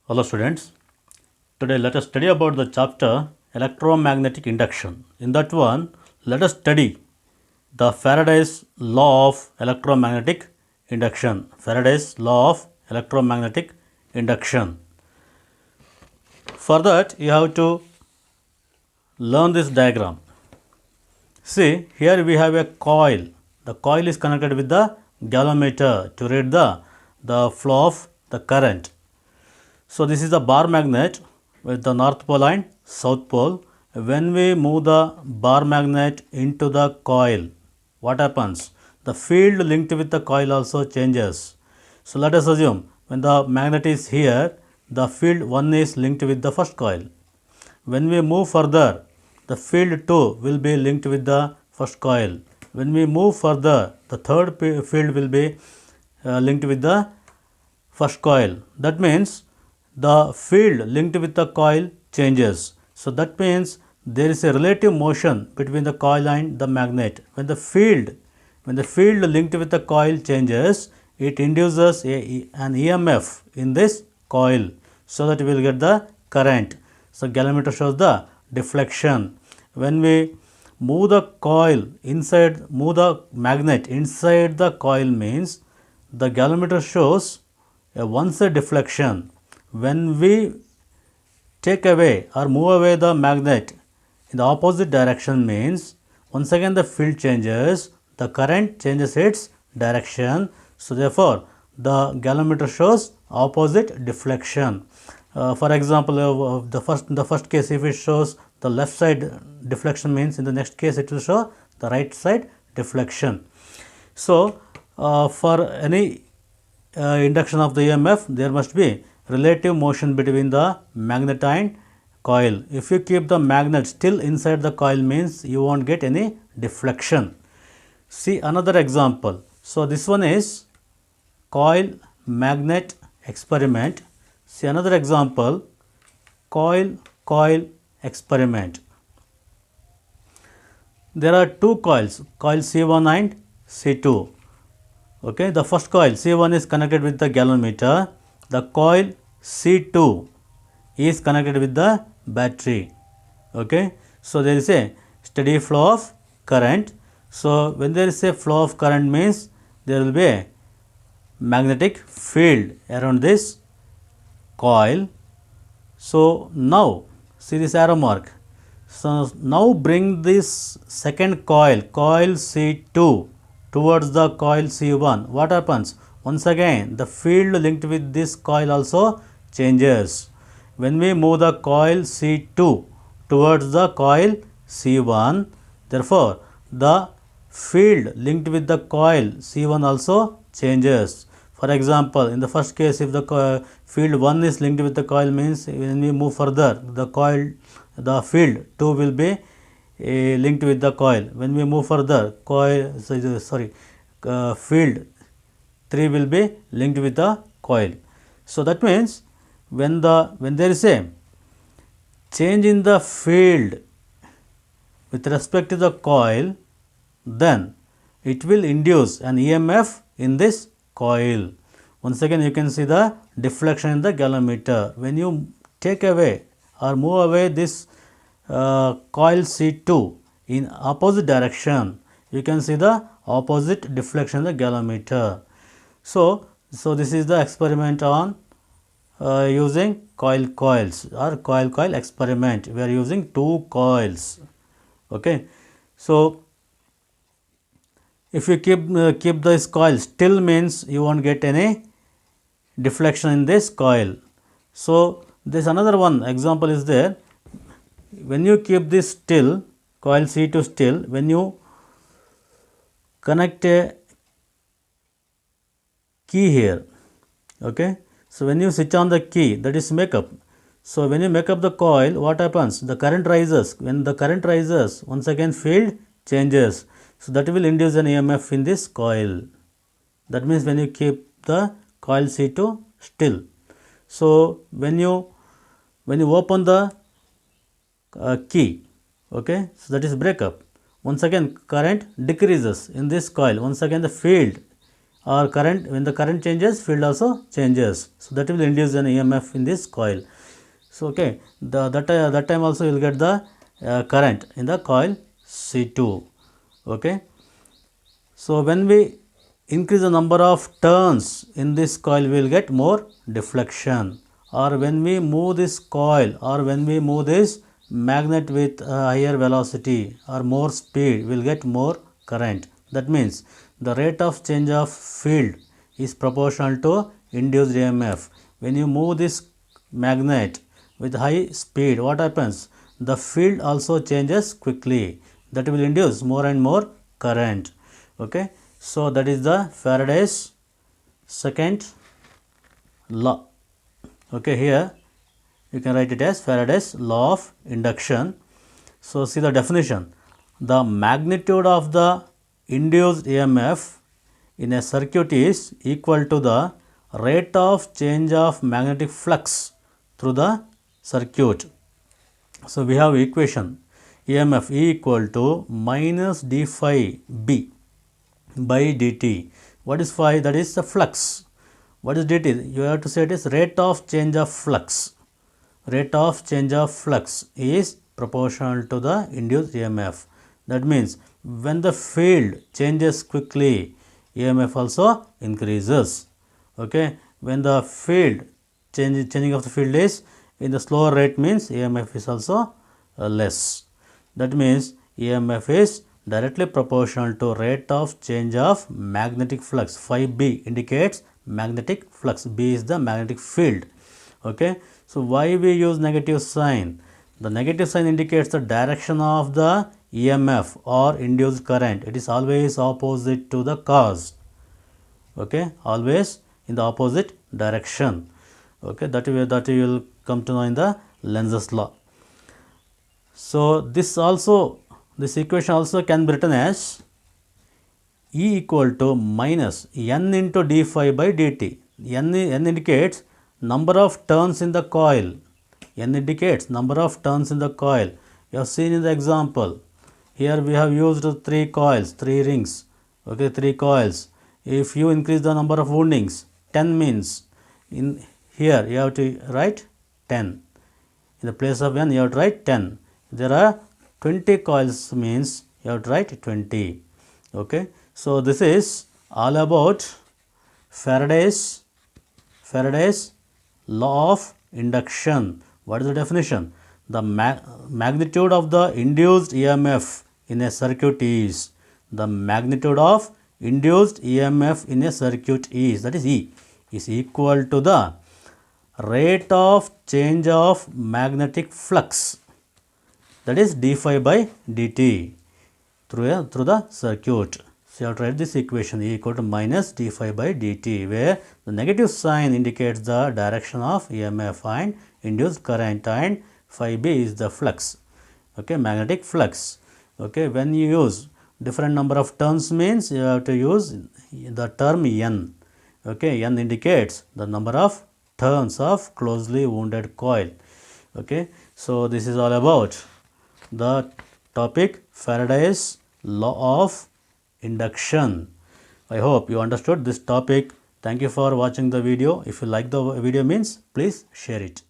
Hello students, today let us study about the chapter electromagnetic induction. In that one, let us study the Faraday's law of electromagnetic induction. Faraday's law of electromagnetic induction. For that, you have to learn this diagram. See, here we have a coil. The coil is connected with the galvanometer to read the flow of the current. So, this is the bar magnet with the north pole and south pole. When we move the bar magnet into the coil, what happens? The field linked with the coil also changes. So, let us assume when the magnet is here, the field 1 is linked with the first coil. When we move further, the field 2 will be linked with the first coil. When we move further, the third field will be linked with the first coil. That means the field linked with the coil changes. So, that means there is a relative motion between the coil and the magnet. When the field linked with the coil changes, it induces an EMF in this coil, so that we will get the current. So, galvanometer shows the deflection. When we move the magnet inside the coil, means the galvanometer shows a one-side deflection. When we take away or move away the magnet in the opposite direction, means once again the field changes, the current changes its direction. So, therefore, the galvanometer shows opposite deflection. For example, the first case, if it shows the left side deflection, means in the next case it will show the right side deflection. So, for any induction of the EMF, there must be relative motion between the magnet and coil. If you keep the magnet still inside the coil, means you won't get any deflection. See another example. So, this one is coil magnet experiment. See another example, coil experiment. There are two coils, coil C1 and C2. Okay, the first coil C1 is connected with the galvanometer. The coil C2 is connected with the battery. Okay, so there is a steady flow of current. So, when there is a flow of current, means there will be a magnetic field around this coil. So, now see this arrow mark. So, now bring this second coil C2 towards the coil C1. What happens? Once again the field linked with this coil also changes. When we move the coil C2 towards the coil C1, therefore the field linked with the coil C1 also changes. For example, in the first case, if the field 1 is linked with the coil, means when we move further, the field 2 will be linked with the coil. When we move further, field 3 will be linked with the coil. So, that means when there is a change in the field with respect to the coil, then it will induce an EMF in this coil. Once again, you can see the deflection in the galvanometer. When you take away or move away this coil C2 in opposite direction, you can see the opposite deflection in the galvanometer. So, this is the experiment on using coils or coil experiment. We are using two coils. Okay. So, if you keep this coil still, means you won't get any deflection in this coil. So, this another one example is there. When you keep this still, coil C2 still, when you connect a key here, okay. So, when you switch on the key, that is make up. So, when you make up the coil, what happens? The current rises. When the current rises, once again field changes. So, that will induce an EMF in this coil. That means when you keep the coil C2 still. So, when you open the key, okay, so that is breakup. Once again current decreases in this coil. Once again the field or current, when the current changes, field also changes. So that will induce an EMF in this coil. So okay, that time also you will get the current in the coil C2. Okay. So when we increase the number of turns in this coil, we will get more deflection, or when we move this coil, or when we move this magnet with higher velocity or more speed, we will get more current. That means the rate of change of field is proportional to induced EMF. When you move this magnet with high speed, what happens? The field also changes quickly. That will induce more and more current. Okay. So that is the Faraday's second law. Okay, here you can write it as Faraday's law of induction. So see the definition. The magnitude of the induced EMF in a circuit is equal to the rate of change of magnetic flux through the circuit. So we have equation EMF E equal to minus d phi B by dt. What is phi? That is the flux. What is dt? You have to say it is rate of change of flux. Rate of change of flux is proportional to the induced EMF. That means when the field changes quickly, EMF also increases. Okay. When the field changing of the field is in the slower rate, means EMF is also less. That means EMF is directly proportional to rate of change of magnetic flux. Phi B indicates magnetic flux. B is the magnetic field. Okay. So why we use negative sign? The negative sign indicates the direction of the EMF or induced current. It is always opposite to the cause. Okay. Always in the opposite direction. Okay. That you will come to know in the Lenz's law. So this equation also can be written as E equal to minus N into d phi by dt. N indicates number of turns in the coil. N indicates number of turns in the coil. You have seen in the example. Here we have used 3 coils, 3 rings. Okay, 3 coils. If you increase the number of woundings, 10 means in here you have to write 10. In the place of N you have to write 10. There are 20 coils, means you have to write 20. Okay. So this is all about Faraday's law of induction. What is the definition? The magnitude of the induced EMF in a circuit is, the magnitude of induced EMF in a circuit is, that is E, is equal to the rate of change of magnetic flux, that is d phi by dt through the circuit. So you have to write this equation E equal to minus d phi by dt, where the negative sign indicates the direction of EMF and induced current, and phi b is the flux. Okay, magnetic flux. Okay, when you use different number of turns, means you have to use the term N. Okay, N indicates the number of turns of closely wounded coil. Okay, so this is all about the topic Faraday's law of induction. I hope you understood this topic. Thank you for watching the video. If you like the video, means please share it.